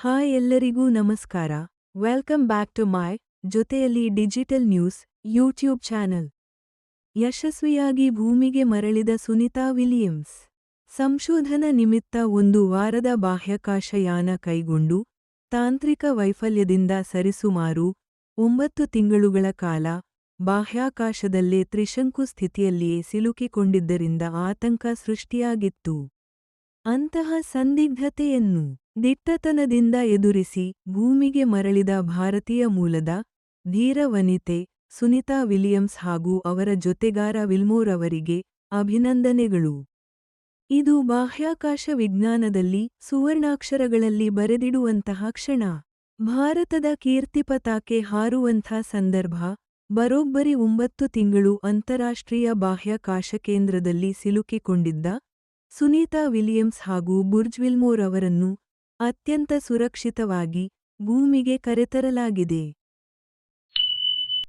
Hi ಎಲ್ಲರಿಗೂ ನಮಸ್ಕಾರ. Welcome back to my ಜೊತೆಯಲ್ಲಿ ಡಿಜಿಟಲ್ ನ್ಯೂಸ್ ಯೂಟ್ಯೂಬ್ ಚಾನೆಲ್. ಯಶಸ್ವಿಯಾಗಿ ಭೂಮಿಗೆ ಮರಳಿದ ಸುನಿತಾ ವಿಲಿಯಮ್ಸ್. ಸಂಶೋಧನಾ ನಿಮಿತ್ತ 1 ವಾರದ ಬಾಹ್ಯಾಕಾಶಯಾನ ಕೈಗೊಂಡು ತಾಂತ್ರಿಕ ವೈಫಲ್ಯದಿಂದ ಸರಿಸುಮಾರು 9 ತಿಂಗಳುಗಳ ಕಾಲ ಬಾಹ್ಯಾಕಾಶದಲ್ಲೇ ತ್ರಿಶಂಕು ಸ್ಥಿತಿಯಲ್ಲಿಯೇ ಸಿಲುಕಿಕೊಂಡಿದ್ದರಿಂದ ಆತಂಕ ಸೃಷ್ಟಿಯಾಗಿತ್ತು. ಅಂತಹ ಸಂದಿಗ್ಧತೆಯನ್ನು ದಿಟ್ಟತನದಿಂದ ಎದುರಿಸಿ ಭೂಮಿಗೆ ಮರಳಿದ ಭಾರತೀಯ ಮೂಲದ ಧೀರ ವನಿತೆ ಸುನಿತಾ ವಿಲಿಯಮ್ಸ್ ಹಾಗೂ ಅವರ ಜೊತೆಗಾರ ವಿಲ್ಮೋರ್ ಅವರಿಗೆ ಅಭಿನಂದನೆಗಳು. ಇದು ಬಾಹ್ಯಾಕಾಶ ವಿಜ್ಞಾನದಲ್ಲಿ ಸುವರ್ಣಾಕ್ಷರಗಳಲ್ಲಿ ಬರೆದಿಡುವಂತಹ ಕ್ಷಣ. ಭಾರತದ ಕೀರ್ತಿಪತಾಕೆ ಹಾರುವಂಥ ಸಂದರ್ಭ. ಬರೋಬ್ಬರಿ 9 ತಿಂಗಳು ಅಂತಾರಾಷ್ಟ್ರೀಯ ಬಾಹ್ಯಾಕಾಶ ಕೇಂದ್ರದಲ್ಲಿ ಸಿಲುಕಿಕೊಂಡಿದ್ದ ಸುನೀತಾ ವಿಲಿಯಮ್ಸ್ ಹಾಗೂ ಬುರ್ಜ್ ವಿಲ್ಮೋರ್ ಅವರನ್ನು ಅತ್ಯಂತ ಸುರಕ್ಷಿತವಾಗಿ ಭೂಮಿಗೆ ಕರೆತರಲಾಗಿದೆ.